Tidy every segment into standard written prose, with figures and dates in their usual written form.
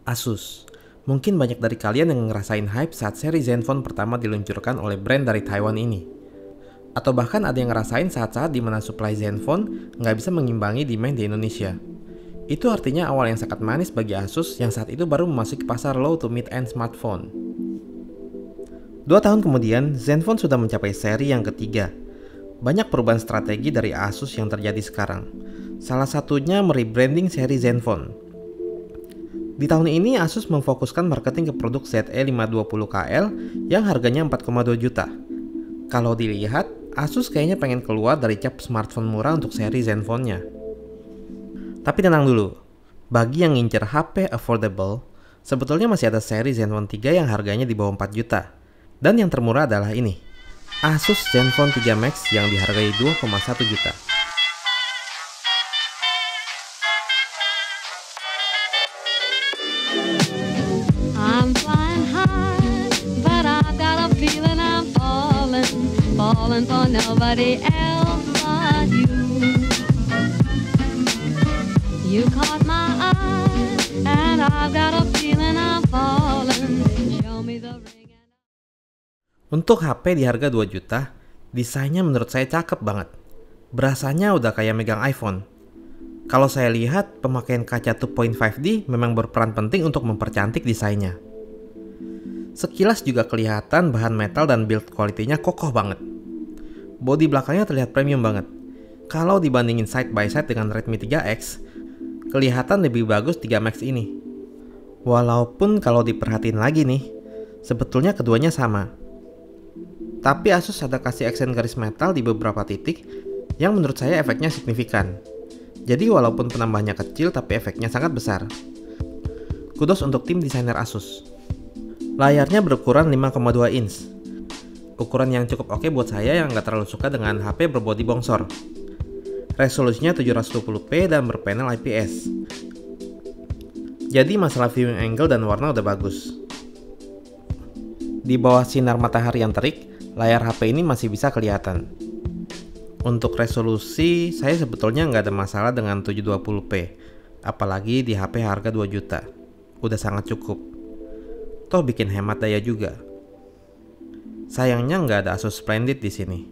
Asus. Mungkin banyak dari kalian yang ngerasain hype saat seri Zenfone pertama diluncurkan oleh brand dari Taiwan ini. Atau bahkan ada yang ngerasain saat-saat di mana supply Zenfone nggak bisa mengimbangi demand di Indonesia. Itu artinya awal yang sangat manis bagi Asus yang saat itu baru memasuki pasar low to mid-end smartphone. 2 tahun kemudian, Zenfone sudah mencapai seri yang ketiga. Banyak perubahan strategi dari Asus yang terjadi sekarang. Salah satunya merebranding seri Zenfone. Di tahun ini Asus memfokuskan marketing ke produk ZE520KL yang harganya 4,2 juta. Kalau dilihat, Asus kayaknya pengen keluar dari cap smartphone murah untuk seri Zenfone-nya. Tapi tenang dulu, bagi yang ngincer HP affordable, sebetulnya masih ada seri Zenfone 3 yang harganya di bawah 4 juta. Dan yang termurah adalah ini, Asus Zenfone 3 Max yang dihargai 2,1 juta. Falling for nobody else but you. You caught my eye, and I've got a feeling I'm falling. Show me the ring. Untuk HP di harga 2 juta, desainnya menurut saya cakep banget. Berasanya udah kayak megang iPhone. Kalau saya lihat, pemakaian kaca 2.5D memang berperan penting untuk mempercantik desainnya. Sekilas juga kelihatan bahan metal dan build quality-nya kokoh banget. Bodi belakangnya terlihat premium banget. Kalau dibandingin side by side dengan Redmi 3X, kelihatan lebih bagus 3 Max ini. Walaupun kalau diperhatiin lagi nih, sebetulnya keduanya sama. Tapi Asus ada kasih aksen garis metal di beberapa titik yang menurut saya efeknya signifikan. Jadi walaupun penambahnya kecil tapi efeknya sangat besar. Kudos untuk tim desainer Asus. Layarnya berukuran 5,2 inch. Ukuran yang cukup oke buat saya yang nggak terlalu suka dengan HP berbodi bongsor. Resolusinya 720p dan berpanel IPS. Jadi masalah viewing angle dan warna udah bagus. Di bawah sinar matahari yang terik, layar HP ini masih bisa kelihatan. Untuk resolusi, saya sebetulnya nggak ada masalah dengan 720p. Apalagi di HP harga 2 juta. Udah sangat cukup. Toh bikin hemat daya juga. Sayangnya nggak ada Asus Splendid di sini.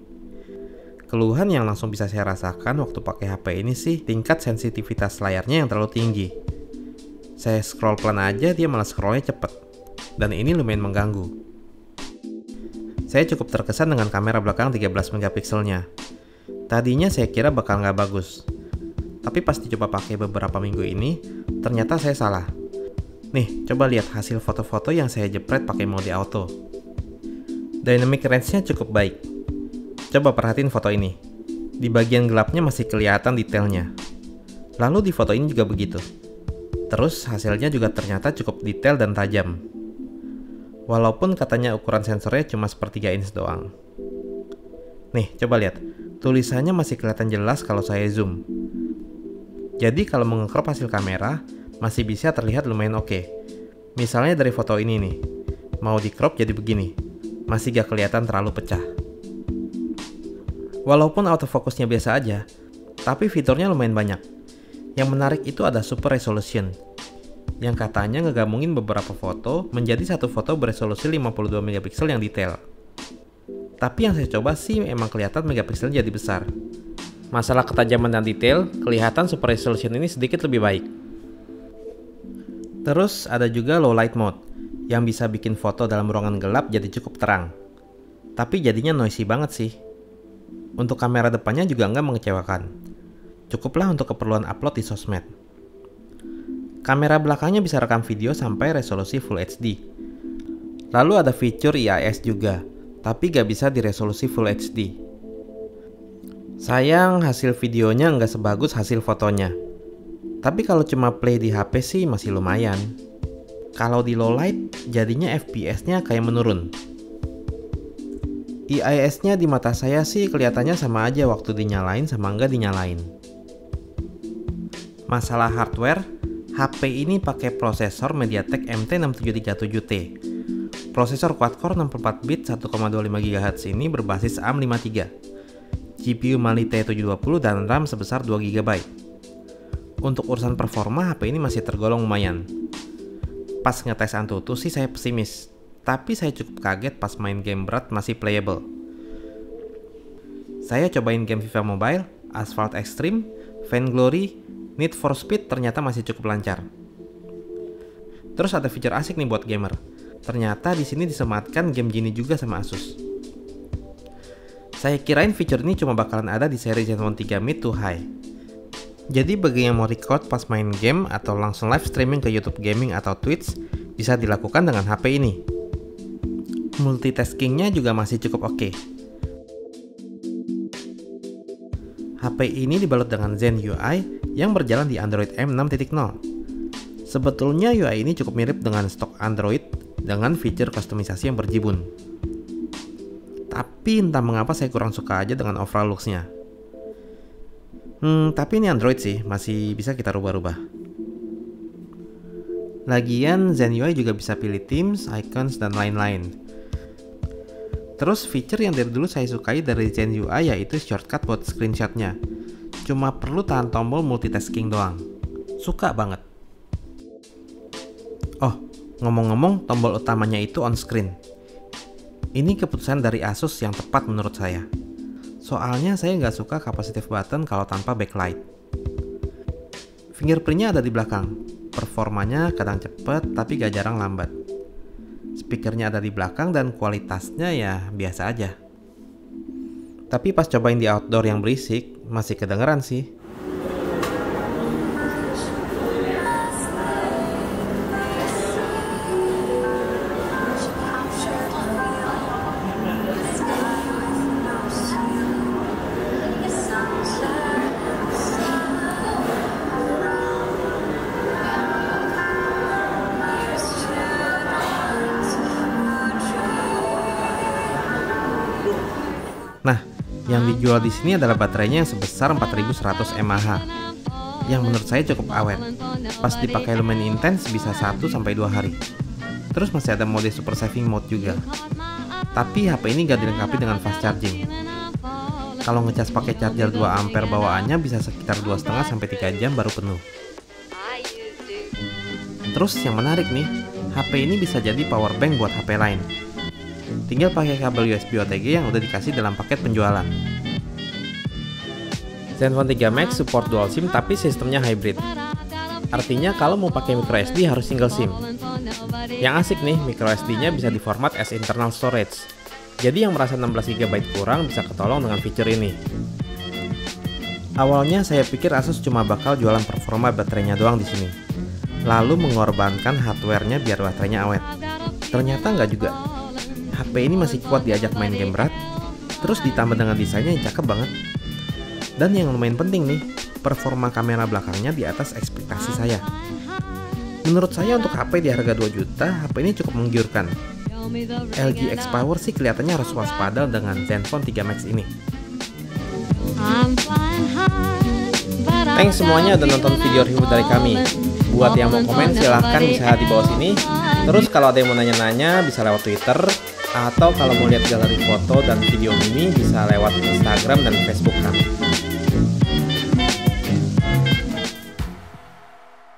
Keluhan yang langsung bisa saya rasakan waktu pakai HP ini sih tingkat sensitivitas layarnya yang terlalu tinggi. Saya scroll pelan aja dia malah scrollnya cepet. Dan ini lumayan mengganggu. Saya cukup terkesan dengan kamera belakang 13 megapikselnya. Tadinya saya kira bakal nggak bagus. Tapi pas dicoba pakai beberapa minggu ini, ternyata saya salah. Nih, coba lihat hasil foto-foto yang saya jepret pakai mode auto. Dynamic range-nya cukup baik. Coba perhatiin foto ini. Di bagian gelapnya masih kelihatan detailnya. Lalu di foto ini juga begitu. Terus hasilnya juga ternyata cukup detail dan tajam. Walaupun katanya ukuran sensornya cuma 1/3 inch doang. Nih, coba lihat. Tulisannya masih kelihatan jelas kalau saya zoom. Jadi kalau menge-crop hasil kamera, masih bisa terlihat lumayan oke. Misalnya dari foto ini nih. Mau di crop jadi begini. Masih gak kelihatan terlalu pecah. Walaupun autofocusnya biasa aja, tapi fiturnya lumayan banyak. Yang menarik itu ada super resolution, yang katanya ngegabungin beberapa foto menjadi satu foto beresolusi 52 megapiksel yang detail. Tapi yang saya coba sih emang kelihatan megapikselnya jadi besar. Masalah ketajaman dan detail, kelihatan super resolution ini sedikit lebih baik. Terus ada juga low light mode, yang bisa bikin foto dalam ruangan gelap jadi cukup terang. Tapi jadinya noisy banget sih. Untuk kamera depannya juga nggak mengecewakan. Cukuplah untuk keperluan upload di sosmed. Kamera belakangnya bisa rekam video sampai resolusi Full HD. Lalu ada fitur IIS juga, tapi nggak bisa di resolusi Full HD. Sayang hasil videonya nggak sebagus hasil fotonya. Tapi kalau cuma play di HP sih masih lumayan. Kalau di low light, jadinya FPS-nya kayak menurun. IIS-nya di mata saya sih kelihatannya sama aja waktu dinyalain sama nggak dinyalain. Masalah hardware, HP ini pakai prosesor MediaTek MT6737T. Prosesor quad-core 64 bit 1,25 GHz ini berbasis ARM53. GPU Mali T720 dan RAM sebesar 2 GB. Untuk urusan performa, HP ini masih tergolong lumayan. Pas ngetes Antutu sih saya pesimis, tapi saya cukup kaget pas main game berat masih playable. Saya cobain game FIFA Mobile, Asphalt Extreme, Vainglory, Need for Speed ternyata masih cukup lancar. Terus ada fitur asik nih buat gamer. Ternyata di sini disematkan game Genie juga sama Asus. Saya kirain fitur ini cuma bakalan ada di seri Zenfone 3 Mid to High. Jadi bagi yang mau record pas main game atau langsung live streaming ke YouTube Gaming atau Twitch, bisa dilakukan dengan HP ini. Multitaskingnya juga masih cukup oke. HP ini dibalut dengan Zen UI yang berjalan di Android M 6.0. Sebetulnya UI ini cukup mirip dengan stok Android dengan fitur kustomisasi yang berjibun. Tapi entah mengapa saya kurang suka aja dengan overall looks-nya. Tapi ini Android sih, masih bisa kita rubah-rubah. Lagian Zen UI juga bisa pilih themes, icons, dan lain-lain. Terus fitur yang dari dulu saya sukai dari Zen UI yaitu shortcut buat screenshotnya. Cuma perlu tahan tombol multitasking doang. Suka banget. Oh, ngomong-ngomong tombol utamanya itu on screen. Ini keputusan dari Asus yang tepat menurut saya. Soalnya saya nggak suka capacitive button kalau tanpa backlight. Fingerprintnya ada di belakang. Performanya kadang cepet tapi gak jarang lambat. Speakernya ada di belakang dan kualitasnya ya biasa aja. Tapi pas cobain di outdoor yang berisik, masih kedengeran sih. Nah, yang dijual di sini adalah baterainya yang sebesar 4100 mAh, yang menurut saya cukup awet. Pas dipakai lumayan intens bisa 1-2 hari. Terus masih ada mode super saving mode juga. Tapi HP ini gak dilengkapi dengan fast charging. Kalau ngecas pakai charger 2 ampere bawaannya bisa sekitar 2,5-3 jam baru penuh. Terus yang menarik nih, HP ini bisa jadi power bank buat HP lain. Tinggal pakai kabel USB OTG yang udah dikasih dalam paket penjualan. Zenfone 3 Max support dual SIM tapi sistemnya hybrid. Artinya kalau mau pakai microSD harus single SIM. Yang asik nih, microSD-nya bisa diformat as internal storage. Jadi yang merasa 16 GB kurang bisa ketolong dengan fitur ini. Awalnya saya pikir Asus cuma bakal jualan performa baterainya doang di sini. Lalu mengorbankan hardware-nya biar baterainya awet. Ternyata nggak juga. HP ini masih kuat diajak main game berat, terus ditambah dengan desainnya yang cakep banget. Dan yang lumayan penting nih, performa kamera belakangnya di atas ekspektasi saya. Menurut saya untuk HP di harga 2 juta, HP ini cukup menggiurkan. LG X-Power sih kelihatannya harus waspada dengan Zenfone 3 Max ini. Thanks semuanya udah nonton video review dari kami. Buat yang mau komen silahkan bisa di bawah sini. Terus kalau ada yang mau nanya-nanya bisa lewat Twitter. Atau kalau mau lihat galeri foto dan video ini bisa lewat Instagram dan Facebook kami.